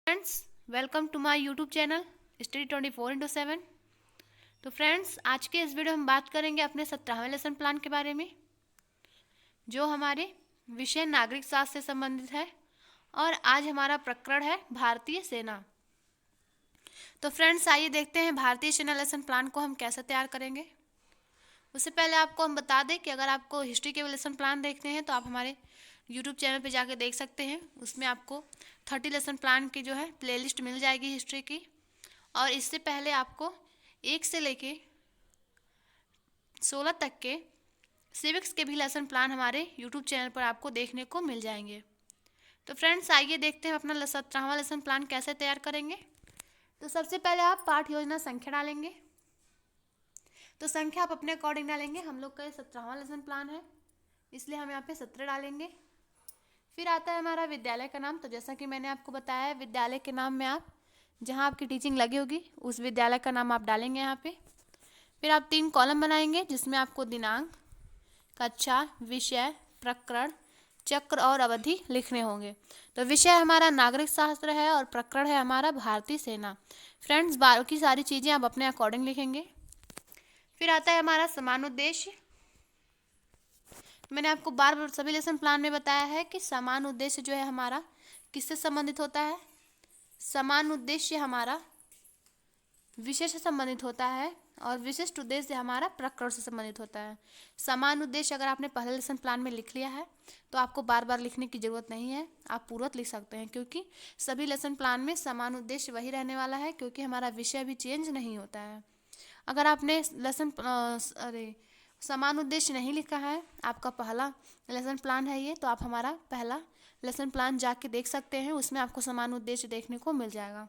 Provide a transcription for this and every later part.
Friends, welcome to my YouTube channel study 24/7। तो friends, आज के इस वीडियो में हम बात करेंगे अपने 17वें लेसन प्लान के बारे में, जो हमारे विषय नागरिक शास्त्र से संबंधित है। और आज हमारा प्रकरण है भारतीय सेना। तो फ्रेंड्स, आइए देखते हैं भारतीय सेना लेसन प्लान को हम कैसे तैयार करेंगे। उससे पहले आपको हम बता दें कि अगर आपको हिस्ट्री के लेसन प्लान देखते हैं तो आप हमारे यूट्यूब चैनल पे जाके देख सकते हैं। उसमें आपको 30 लेसन प्लान की जो है प्लेलिस्ट मिल जाएगी हिस्ट्री की। और इससे पहले आपको 1 से लेके 16 तक के सिविक्स के भी लेसन प्लान हमारे यूट्यूब चैनल पर आपको देखने को मिल जाएंगे। तो फ्रेंड्स, आइए देखते हैं अपना 17वां लेसन प्लान कैसे तैयार करेंगे। तो सबसे पहले आप पाठ योजना संख्या डालेंगे। तो संख्या आप अपने अकॉर्डिंग डालेंगे। हम लोग का ये 17वां लेसन प्लान है, इसलिए हम यहाँ पे 17 डालेंगे। फिर आता है हमारा विद्यालय का नाम। तो जैसा कि मैंने आपको बताया है, विद्यालय के नाम में आप जहाँ आपकी टीचिंग लगी होगी उस विद्यालय का नाम आप डालेंगे यहाँ पे। फिर आप 3 कॉलम बनाएंगे जिसमें आपको दिनांक, कक्षा, विषय, प्रकरण, चक्र और अवधि लिखने होंगे। तो विषय हमारा नागरिक शास्त्र है और प्रकरण है हमारा भारतीय सेना। फ्रेंड्स, बाकी सारी चीज़ें आप अपने अकॉर्डिंग लिखेंगे। फिर आता है हमारा समान उद्देश्य। मैंने आपको बार बार सभी लेसन प्लान में बताया है कि समान उद्देश्य जो है हमारा किससे संबंधित होता है। समान उद्देश्य हमारा विषय से संबंधित होता है और विशिष्ट उद्देश्य हमारा प्रकरण से संबंधित होता है। समान उद्देश्य अगर आपने पहले लेसन प्लान में लिख लिया है तो आपको बार बार लिखने की ज़रूरत नहीं है, आप पूर्वत लिख सकते हैं, क्योंकि सभी लेसन प्लान में समान उद्देश्य वही रहने वाला है, क्योंकि हमारा विषय भी चेंज नहीं होता है। अगर आपने समान उद्देश्य नहीं लिखा है, आपका पहला लेसन प्लान है ये, तो आप हमारा पहला लेसन प्लान जाके देख सकते हैं, उसमें आपको समान उद्देश्य देखने को मिल जाएगा।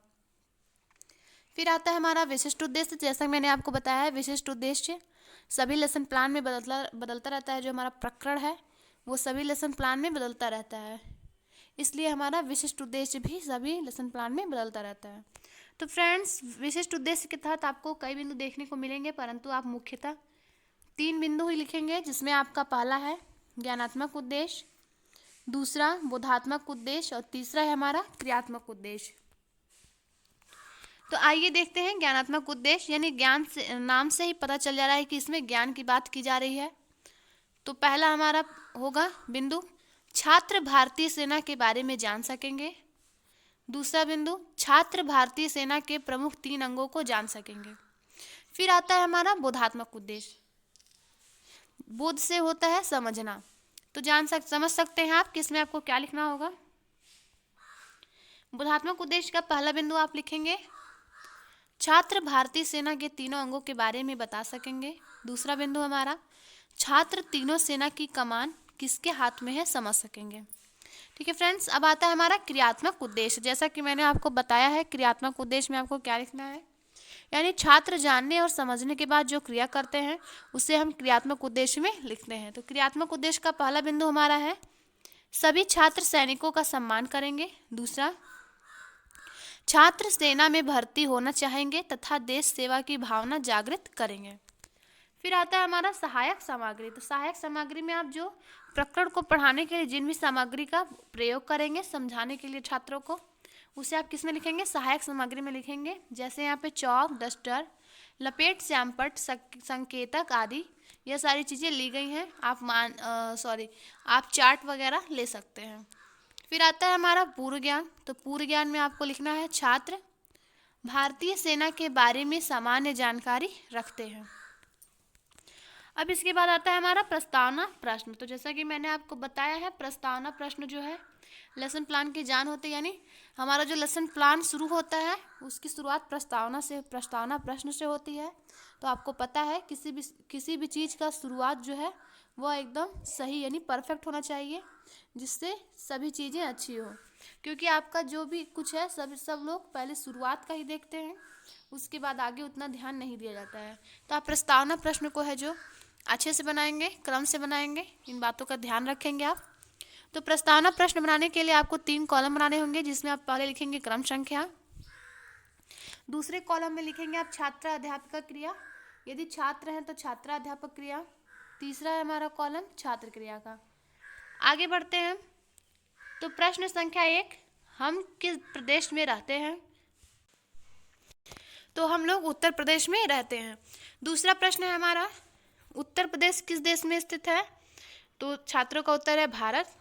फिर आता है हमारा विशिष्ट उद्देश्य। जैसा मैंने आपको बताया है, विशिष्ट उद्देश्य सभी लेसन प्लान में बदलता रहता है। जो हमारा प्रकरण है वो सभी लेसन प्लान में बदलता रहता है, इसलिए हमारा विशिष्ट उद्देश्य भी सभी लेसन प्लान में बदलता रहता है। तो फ्रेंड्स, विशिष्ट उद्देश्य के तहत आपको कई बिंदु देखने को मिलेंगे, परंतु आप मुख्यतः 3 बिंदु ही लिखेंगे, जिसमें आपका पहला है ज्ञानात्मक उद्देश्य, दूसरा बोधात्मक उद्देश्य और तीसरा है हमारा क्रियात्मक उद्देश्य। तो आइए देखते हैं ज्ञानात्मक उद्देश्य, यानी ज्ञान से, नाम से ही पता चल जा रहा है कि इसमें ज्ञान की बात की जा रही है। तो पहला हमारा होगा बिंदु, छात्र भारतीय सेना के बारे में जान सकेंगे। दूसरा बिंदु, छात्र भारतीय सेना के प्रमुख 3 अंगों को जान सकेंगे। फिर आता है हमारा बोधात्मक उद्देश्य। बोध से होता है समझना, तो समझ सकते हैं आप कि इसमें आपको क्या लिखना होगा। बोधात्मक उद्देश्य का पहला बिंदु आप लिखेंगे, छात्र भारतीय सेना के तीनों अंगों के बारे में बता सकेंगे। दूसरा बिंदु हमारा, छात्र तीनों सेना की कमान किसके हाथ में है समझ सकेंगे। ठीक है फ्रेंड्स, अब आता है हमारा क्रियात्मक उद्देश्य। जैसा कि मैंने आपको बताया है, क्रियात्मक उद्देश्य में आपको क्या लिखना है, यानी छात्र जानने और समझने के बाद जो क्रिया करते हैं उसे हम क्रियात्मक उद्देश्य में लिखते हैं। तो क्रियात्मक उद्देश्य का पहला बिंदु हमारा है, सभी छात्र सैनिकों का सम्मान करेंगे। दूसरा, छात्र सेना में भर्ती होना चाहेंगे तथा देश सेवा की भावना जागृत करेंगे। फिर आता है हमारा सहायक सामग्री। तो सहायक सामग्री में आप जो प्रकरण को पढ़ाने के लिए जिन भी सामग्री का प्रयोग करेंगे समझाने के लिए छात्रों को, उसे आप किस में लिखेंगे, सहायक सामग्री में लिखेंगे। जैसे यहाँ पे चौक, डस्टर, लपेट, श्यामपट्ट, संकेतक आदि ये सारी चीज़ें ली गई हैं। आप चार्ट वगैरह ले सकते हैं। फिर आता है हमारा पूर्व ज्ञान। तो पूर्व ज्ञान में आपको लिखना है, छात्र भारतीय सेना के बारे में सामान्य जानकारी रखते हैं। अब इसके बाद आता है हमारा प्रस्तावना प्रश्न। तो जैसा कि मैंने आपको बताया है, प्रस्तावना प्रश्न जो है लेसन प्लान की जान होते हैं, यानी हमारा जो लेसन प्लान शुरू होता है उसकी शुरुआत प्रस्तावना प्रश्न से होती है। तो आपको पता है किसी भी चीज़ का शुरुआत जो है वह एकदम सही यानी परफेक्ट होना चाहिए, जिससे सभी चीज़ें अच्छी हो। क्योंकि आपका जो भी कुछ है सब लोग पहले शुरुआत का ही देखते हैं, उसके बाद आगे उतना ध्यान नहीं दिया जाता है। तो आप प्रस्तावना प्रश्न को है जो अच्छे से बनाएंगे, क्रम से बनाएंगे, इन बातों का ध्यान रखेंगे आप। तो प्रस्तावना प्रश्न बनाने के लिए आपको 3 कॉलम बनाने होंगे, जिसमें आप पहले लिखेंगे क्रम संख्या, दूसरे कॉलम में लिखेंगे आप छात्र अध्यापक क्रिया, यदि छात्र हैं तो छात्र अध्यापक क्रिया, तीसरा है हमारा कॉलम छात्र क्रिया का। आगे बढ़ते हैं। तो प्रश्न संख्या 1, हम किस प्रदेश में रहते हैं? तो हम लोग उत्तर प्रदेश में रहते हैं। दूसरा प्रश्न है हमारा, उत्तर प्रदेश किस देश में स्थित है? तो छात्रों का उत्तर है भारत।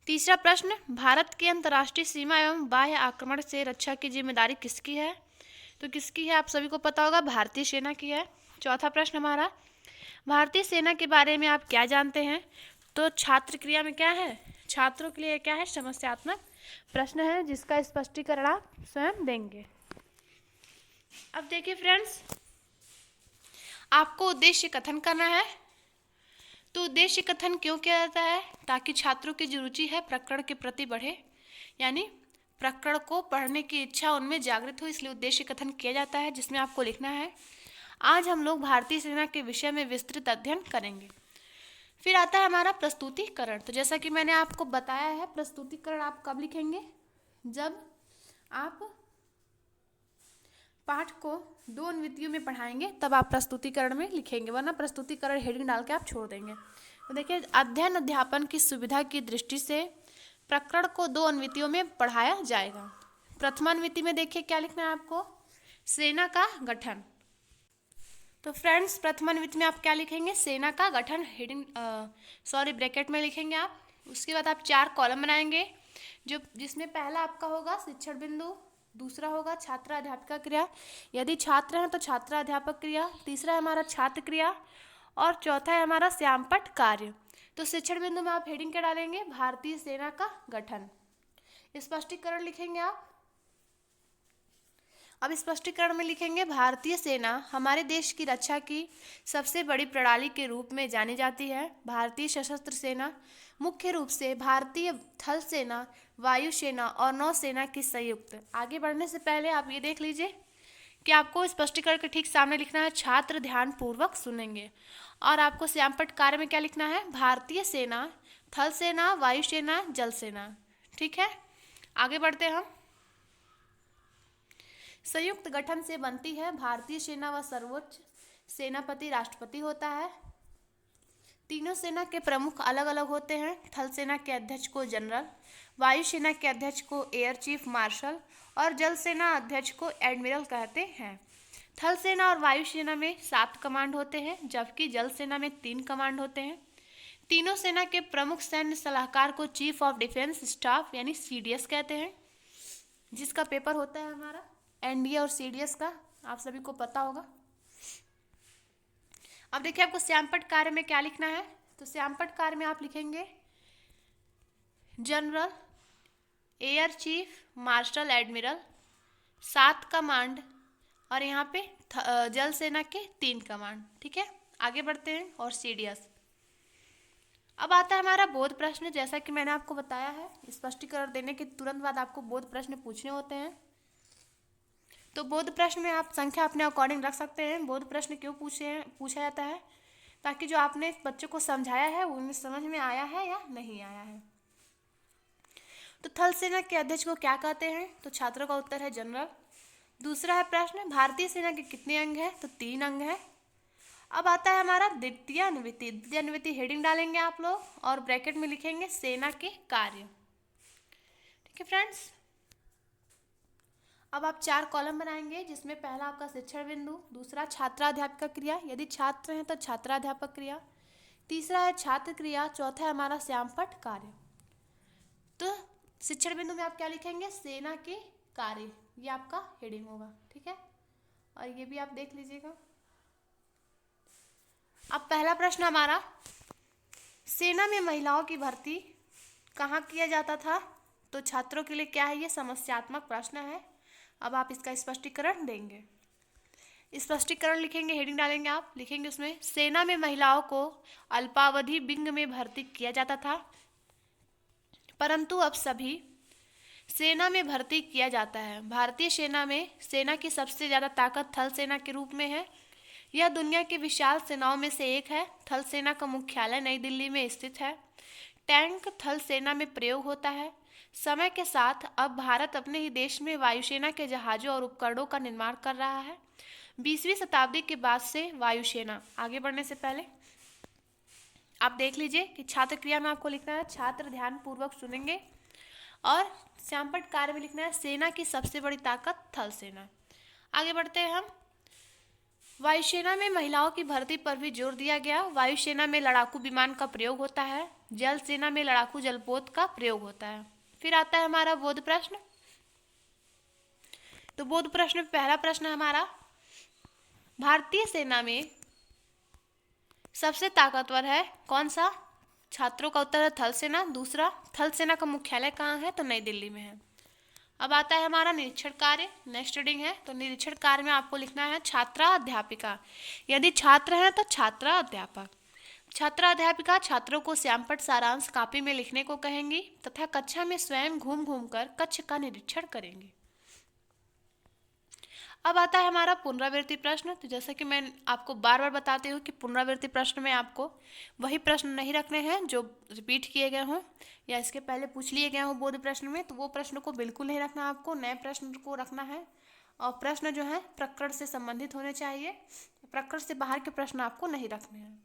तीसरा प्रश्न, भारत की अंतर्राष्ट्रीय सीमा एवं बाह्य आक्रमण से रक्षा की जिम्मेदारी किसकी है? तो किसकी है? आप सभी को पता होगा, भारतीय सेना की है। चौथा प्रश्न हमारा, भारतीय सेना के बारे में आप क्या जानते हैं? तो छात्र क्रिया में क्या है? छात्रों के लिए क्या है? समस्यात्मक प्रश्न है जिसका स्पष्टीकरण आप स्वयं देंगे। अब देखिए फ्रेंड्स, आपको उद्देश्य कथन करना है। तो उद्देश्य कथन क्यों किया जाता है? ताकि छात्रों की जो रुचि है प्रकरण के प्रति बढ़े, यानी प्रकरण को पढ़ने की इच्छा उनमें जागृत हो, इसलिए उद्देश्य कथन किया जाता है, जिसमें आपको लिखना है। आज हम लोग भारतीय सेना के विषय में विस्तृत अध्ययन करेंगे। फिर आता है हमारा प्रस्तुतिकरण। तो जैसा कि मैंने आपको बताया है, प्रस्तुतिकरण आप कब लिखेंगे? जब आप पाठ को 2 अनुवृत्तियों में पढ़ाएंगे तब आप प्रस्तुतिकरण में लिखेंगे, वरना प्रस्तुतिकरण हेडिंग डाल के आप छोड़ देंगे। तो देखिए, अध्ययन अध्यापन की सुविधा की दृष्टि से प्रकरण को 2 अनुवृत्तियों में पढ़ाया जाएगा। प्रथम अनुवृत्ति में देखिए क्या लिखना है आपको, सेना का गठन। तो फ्रेंड्स, प्रथम अनुवृत्ति में आप क्या लिखेंगे? सेना का गठन, हेडिंग ब्रैकेट में लिखेंगे आप। उसके बाद आप 4 कॉलम बनाएंगे, जिसमें पहला आपका होगा शिक्षण बिंदु, दूसरा होगा छात्र अध्यापक क्रिया, यदि छात्र हैं तो छात्र अध्यापक क्रिया, तीसरा है हमारा छात्र क्रिया, और चौथा है हमारा श्यामपट्ट कार्य। तो शिक्षण बिंदु में आप हेडिंग क्या डालेंगे? भारतीय सेना का गठन। स्पष्टीकरण लिखेंगे आप। अब स्पष्टीकरण में लिखेंगे, भारतीय सेना हमारे देश की रक्षा की सबसे बड़ी प्रणाली के रूप में जानी जाती है। भारतीय सशस्त्र सेना मुख्य रूप से भारतीय थल सेना, वायुसेना और नौसेना की संयुक्त। आगे बढ़ने से पहले आप ये देख लीजिए कि आपको स्पष्टीकरण के ठीक सामने लिखना है, छात्र ध्यान पूर्वक सुनेंगे। और आपको श्यामपट्ट कार्य में क्या लिखना है? भारतीय सेना, थल सेना, वायुसेना, जल सेना। ठीक है, आगे बढ़ते हैं हम। संयुक्त गठन से बनती है भारतीय सेना व सर्वोच्च सेनापति राष्ट्रपति होता है। तीनों सेना के प्रमुख अलग अलग होते हैं। थल सेना के अध्यक्ष को जनरल, वायुसेना के अध्यक्ष को एयर चीफ मार्शल और जल सेना अध्यक्ष को एडमिरल कहते हैं। थल सेना और वायुसेना में 7 कमांड होते हैं, जबकि जल सेना में 3 कमांड होते हैं। तीनों सेना के प्रमुख सैन्य सलाहकार को चीफ ऑफ डिफेंस स्टाफ यानी CDS कहते हैं, जिसका पेपर होता है हमारा NDA और CDS का, आप सभी को पता होगा। अब देखिए, आपको श्यामपट्ट कार्य में क्या लिखना है? तो श्यामपट्ट कार्य में आप लिखेंगे general, air chief, marshal, admiral, 7 command, और यहाँ पे जल सेना के 3 कमांड। ठीक है, आगे बढ़ते हैं। और CDS। अब आता है हमारा बोध प्रश्न। जैसा कि मैंने आपको बताया है, स्पष्टीकरण देने के तुरंत बाद आपको बोध प्रश्न पूछने होते हैं। तो बोध प्रश्न में आप संख्या अपने अकॉर्डिंग रख सकते हैं। बोध प्रश्न क्यों पूछा जाता है? ताकि जो आपने बच्चों को समझाया है वो उन्हें समझ में आया है या नहीं आया है। तो थल सेना के अध्यक्ष को क्या कहते हैं? तो छात्रों का उत्तर है जनरल। दूसरा है प्रश्न, भारतीय सेना के कितने अंग हैं? तो 3 अंग हैं। अब आता है हमारा द्वितीय अनुवृत्ति। द्वितीय अनुवृत्ति हेडिंग डालेंगे आप लोग और ब्रैकेट में लिखेंगे सेना के कार्य। ठीक है फ्रेंड्स, अब आप 4 कॉलम बनाएंगे, जिसमें पहला आपका शिक्षण बिंदु, दूसरा छात्राध्यापक क्रिया, यदि छात्र हैं तो छात्राध्यापक क्रिया, तीसरा है छात्र क्रिया, चौथा है हमारा श्यामपट्ट कार्य। तो शिक्षण बिंदु में आप क्या लिखेंगे? सेना के कार्य, ये आपका हेडिंग होगा। ठीक है, और ये भी आप देख लीजिएगा। अब पहला प्रश्न हमारा, सेना में महिलाओं की भर्ती कहाँ किया जाता था? तो छात्रों के लिए क्या है? ये समस्यात्मक प्रश्न है। अब आप इसका स्पष्टीकरण देंगे। स्पष्टीकरण लिखेंगे, हेडिंग डालेंगे आप, लिखेंगे उसमें सेना में महिलाओं को अल्पावधि विंग में भर्ती किया जाता था, परंतु अब सभी सेना में भर्ती किया जाता है। भारतीय सेना में सेना की सबसे ज़्यादा ताकत थल सेना के रूप में है। यह दुनिया की विशाल सेनाओं में से एक है। थल सेना का मुख्यालय नई दिल्ली में स्थित है। टैंक थल सेना में प्रयोग होता है। समय के साथ अब भारत अपने ही देश में वायुसेना के जहाज़ों और उपकरणों का निर्माण कर रहा है। 20वीं शताब्दी के बाद से वायुसेना। आगे बढ़ने से पहले आप देख लीजिए कि छात्र क्रिया में आपको लिखना है, छात्र ध्यान पूर्वक सुनेंगे और श्यामपट्ट कार्य में लिखना है सेना की सबसे बड़ी ताकत थल सेना। आगे बढ़ते हैं हम। वायुसेना में महिलाओं की भर्ती पर भी जोर दिया गया। वायुसेना में लड़ाकू विमान का प्रयोग होता है। जल सेना में लड़ाकू जलपोत का प्रयोग होता है। फिर आता है हमारा बोध प्रश्न। तो बोध प्रश्न में पहला प्रश्न है हमारा, भारतीय सेना में सबसे ताकतवर है कौन सा? छात्रों का उत्तर है थल सेना। दूसरा, थल सेना का मुख्यालय कहाँ है? तो नई दिल्ली में है। अब आता है हमारा निरीक्षण कार्य। नेक्स्ट रीडिंग है। तो निरीक्षण कार्य में आपको लिखना है छात्रा अध्यापिका। यदि छात्र है तो छात्रा अध्यापक। छात्रा अध्यापिका छात्रों को श्यामपट्ट सारांश कापी में लिखने को कहेंगी तथा कक्षा में स्वयं घूम घूम कर कक्ष का निरीक्षण करेंगी। अब आता है हमारा पुनरावृत्ति प्रश्न। तो जैसा कि मैं आपको बार बार बताती हूँ कि पुनरावृत्ति प्रश्न में आपको वही प्रश्न नहीं रखने हैं जो रिपीट किए गए हों या इसके पहले पूछ लिए गए हों बोध प्रश्न में, तो वो प्रश्न को बिल्कुल नहीं रखना, आपको नए प्रश्न को रखना है। और प्रश्न जो है प्रकरण से संबंधित होने चाहिए, प्रकरण से बाहर के प्रश्न आपको नहीं रखने हैं।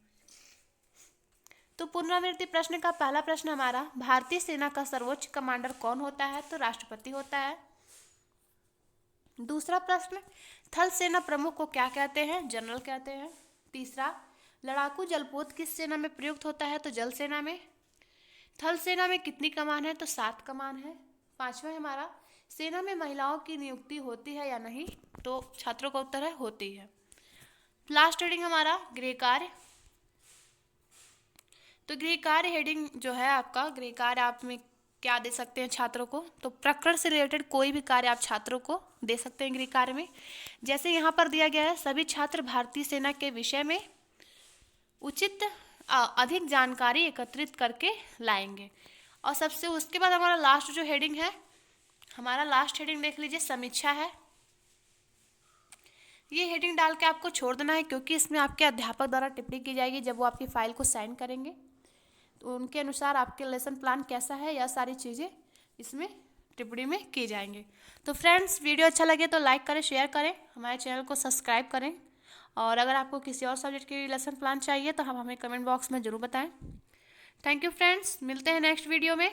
तो पुनरावृत्ति प्रश्न का पहला प्रश्न हमारा, भारतीय सेना का सर्वोच्च कमांडर कौन होता है? तो राष्ट्रपति होता है। दूसरा प्रश्न, थल सेना प्रमुख को क्या कहते हैं? जनरल कहते हैं। तीसरा, लड़ाकू जलपोत किस सेना में प्रयुक्त होता है? तो जल सेना में। थल सेना में कितनी कमान है? तो 7 कमान है। पांचवा हमारा, सेना में महिलाओं की नियुक्ति होती है या नहीं? तो छात्रों का उत्तर है होती है। लास्ट हेडिंग हमारा गृह कार्य। तो गृह कार्य हेडिंग जो है आपका, गृह कार्य आप में क्या दे सकते हैं छात्रों को? तो प्रकरण से रिलेटेड कोई भी कार्य आप छात्रों को दे सकते हैं गृह कार्य में। जैसे यहाँ पर दिया गया है, सभी छात्र भारतीय सेना के विषय में उचित अधिक जानकारी एकत्रित करके लाएंगे। और सबसे उसके बाद हमारा लास्ट जो हेडिंग है, हमारा लास्ट हेडिंग देख लीजिए, समीक्षा है। ये हेडिंग डाल के आपको छोड़ देना है क्योंकि इसमें आपके अध्यापक द्वारा टिप्पणी की जाएगी जब वो आपकी फाइल को साइन करेंगे। तो उनके अनुसार आपके लेसन प्लान कैसा है, यह सारी चीज़ें इसमें टिप्पणी में की जाएंगी। तो फ्रेंड्स, वीडियो अच्छा लगे तो लाइक करें, शेयर करें, हमारे चैनल को सब्सक्राइब करें। और अगर आपको किसी और सब्जेक्ट की लेसन प्लान चाहिए तो हम हमें कमेंट बॉक्स में ज़रूर बताएं। थैंक यू फ्रेंड्स, मिलते हैं नेक्स्ट वीडियो में।